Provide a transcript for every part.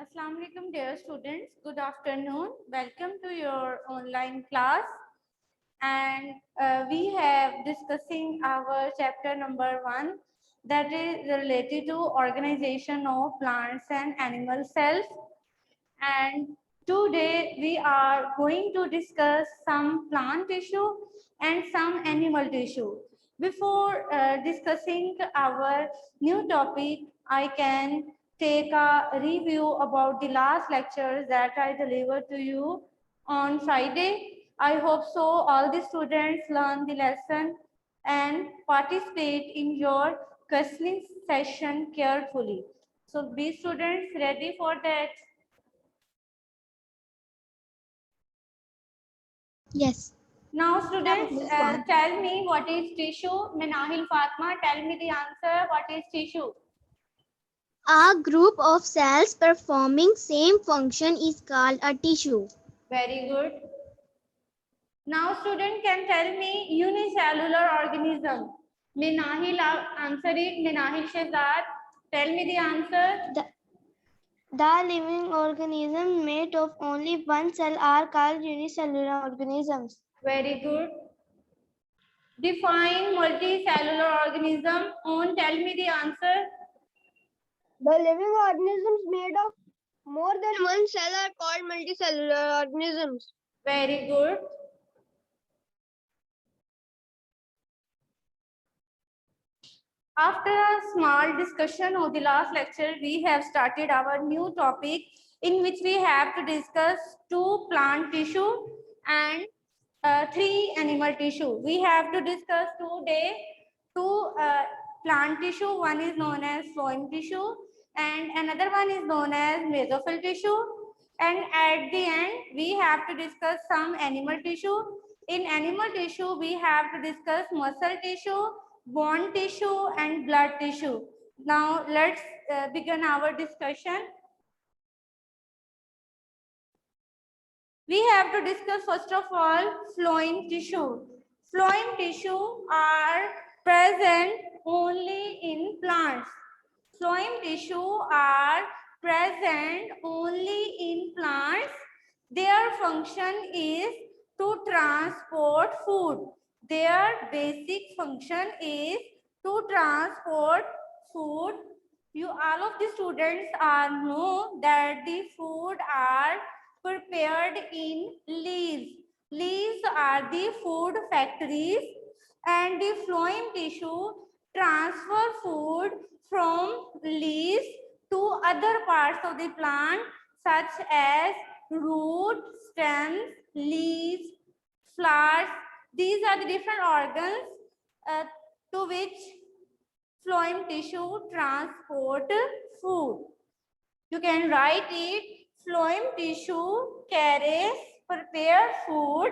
Assalamu alaikum dear students. Good afternoon. Welcome to your online class. And we have discussing our chapter number 1, that is related to organization of plants and animal cells. And today we are going to discuss some plant tissue and some animal tissue. Before discussing our new topic, I can take a review about the last lectures that I delivered to you on Friday. I hope so all the students learn the lesson and participate in your questioning session carefully. So be students ready for that. Yes. Now students, Move on. tell me what is tissue. Minahil Fatma, tell me the answer. What is tissue? A group of cells performing same function is called a tissue. Very good. Now student can tell me unicellular organism. Minahil answer it. Minahil Shehzad, tell me the answer. The living organisms made of only one cell are called unicellular organisms. Very good. Define multicellular organism. On, tell me the answer. The living organisms made of more than one cell are called multicellular organisms. Very good. After a small discussion of the last lecture, we have started our new topic in which we have to discuss 2 plant tissue and 3 animal tissue. We have to discuss today 2 plant tissue. One is known as phloem tissue and another one is known as mesophyll tissue. And at the end, we have to discuss some animal tissue. In animal tissue, we have to discuss muscle tissue, bone tissue and blood tissue. Now let's begin our discussion. We have to discuss first of all phloem tissue. Phloem tissue are present only in plants. Phloem tissue are present only in plants. Their function is to transport food. Their basic function is to transport food. You all of the students are know that the food are prepared in leaves. Leaves are the food factories and the phloem tissue transfer food from leaves to other parts of the plant such as root, stems, leaves, flowers. These are the different organs to which phloem tissue transport food. You can write it. Phloem tissue carries prepared food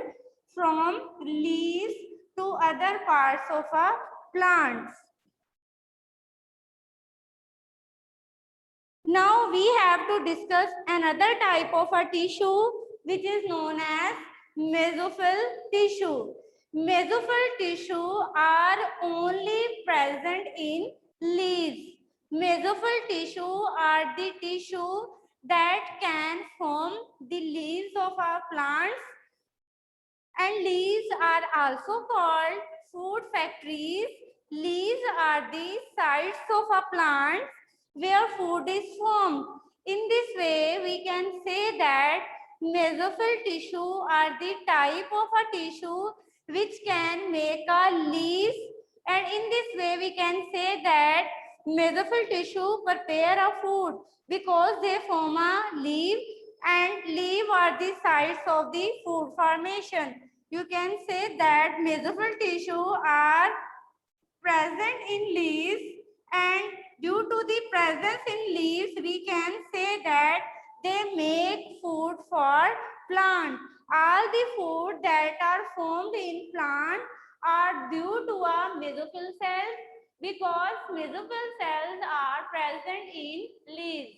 from leaves to other parts of a plant. Now we have to discuss another type of a tissue which is known as mesophyll tissue. Mesophyll tissue are only present in leaves. Mesophyll tissue are the tissue that can form the leaves of our plants, and leaves are also called food factories. Leaves are the sites of a plant where food is formed. In this way, we can say that mesophyll tissue are the type of a tissue which can make a leaf, and in this way we can say that mesophyll tissue prepare a food because they form a leaf, and leaf are the sites of the food formation. You can say that mesophyll tissue are present in leaves, and due to the presence in leaves, we can say that they make food for plant. All the food that are formed in plant are due to a mesophyll cells because mesophyll cells are present in leaves.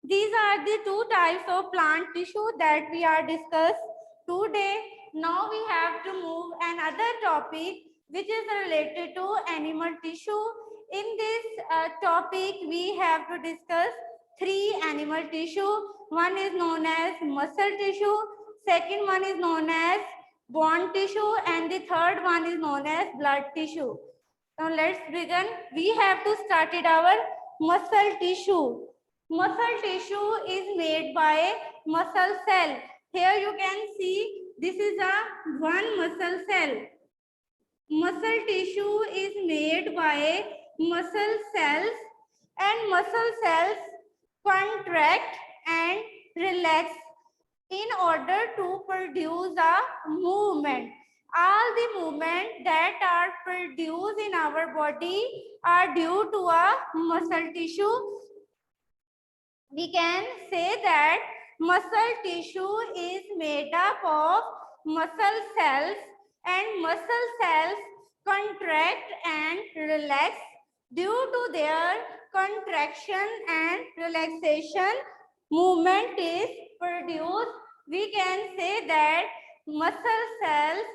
These are the 2 types of plant tissue that we are discussed today. Now we have to move another topic which is related to animal tissue. In this topic, we have to discuss three animal tissue. One is known as muscle tissue, second one is known as bone tissue, and the third one is known as blood tissue. Now let's begin. We have to start it our muscle tissue. Muscle tissue is made by muscle cell. Here you can see this is a one muscle cell. Muscle tissue is made by muscle cells, and muscle cells contract and relax in order to produce a movement. All the movement that are produced in our body are due to a muscle tissue. We can say that muscle tissue is made up of muscle cells, and muscle cells contract and relax. Due to their contraction and relaxation, movement is produced. We can say that muscle cells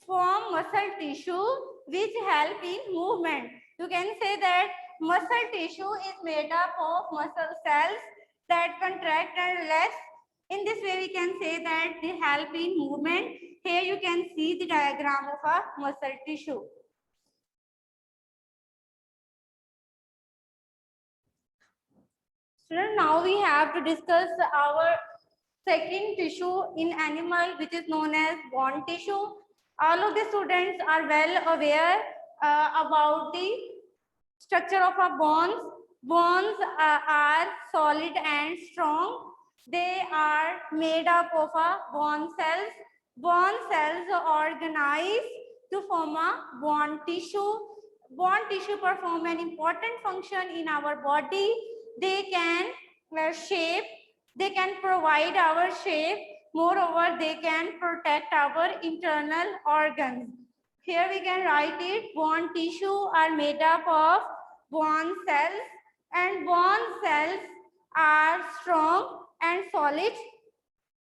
form muscle tissue which help in movement. You can say that muscle tissue is made up of muscle cells that contract and relax. In this way, we can say that they help in movement. Here you can see the diagram of a muscle tissue. Students, now we have to discuss our second tissue in animal, which is known as bone tissue. All of the students are well aware about the structure of our bones. Bones are solid and strong. They are made up of bone cells. Bone cells are organized to form a bone tissue. Bone tissue perform an important function in our body. They can shape, they can provide our shape. Moreover, they can protect our internal organs. Here we can write it. Bone tissue are made up of bone cells, and bone cells are strong and solid.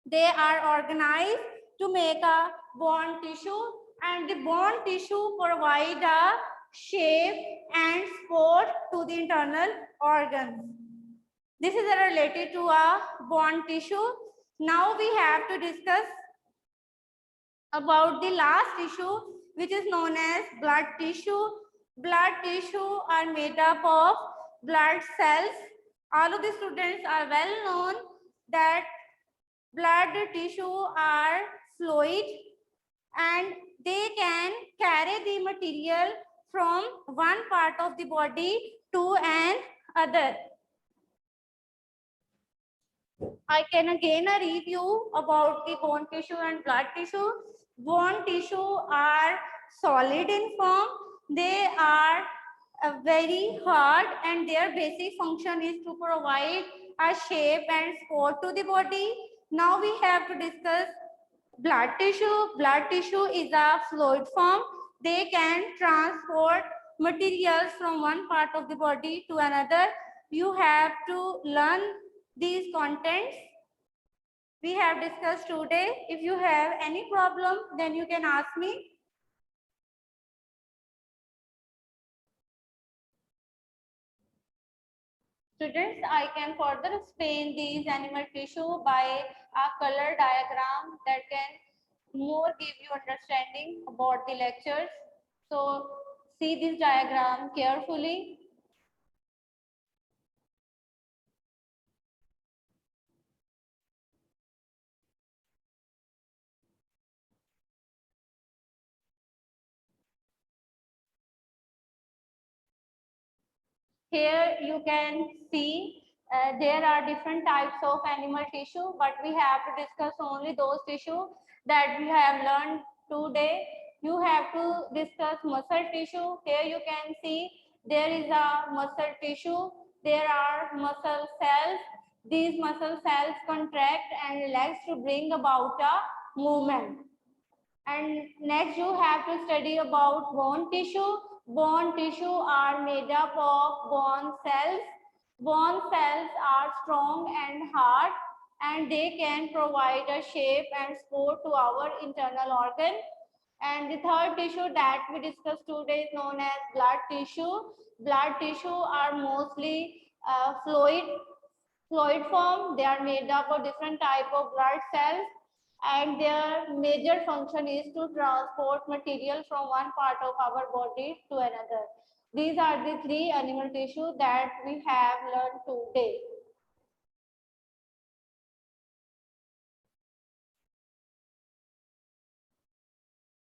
They are organized to make a bone tissue, and the bone tissue provide a shape and support to the internal organs. This is related to a bone tissue. Now we have to discuss about the last tissue, which is known as blood tissue. Blood tissue are made up of blood cells. All of the students are well known that blood tissue are fluid and they can carry the material from one part of the body to another. I can again review about the bone tissue and blood tissue. Bone tissue are solid in form. They are very hard, and their basic function is to provide a shape and support to the body. Now we have to discuss blood tissue. Blood tissue is a fluid form. They can transport materials from one part of the body to another. You have to learn these contents we have discussed today. If you have any problem, then you can ask me. Students, I can further explain these animal tissue by a color diagram that can more give you understanding about the lectures. So see this diagram carefully. Here you can see there are different types of animal tissue, but we have to discuss only those tissue that we have learned today. You have to discuss muscle tissue. Here you can see there is a muscle tissue. There are muscle cells. These muscle cells contract and relax to bring about a movement. And next you have to study about bone tissue. Bone tissue are made up of bone cells. Bone cells are strong and hard, and they can provide a shape and support to our internal organ. And the third tissue that we discussed today is known as blood tissue. Blood tissue are mostly fluid Fluid form, they are made up of different type of blood cells, and their major function is to transport material from one part of our body to another. These are the three animal tissue that we have learned today.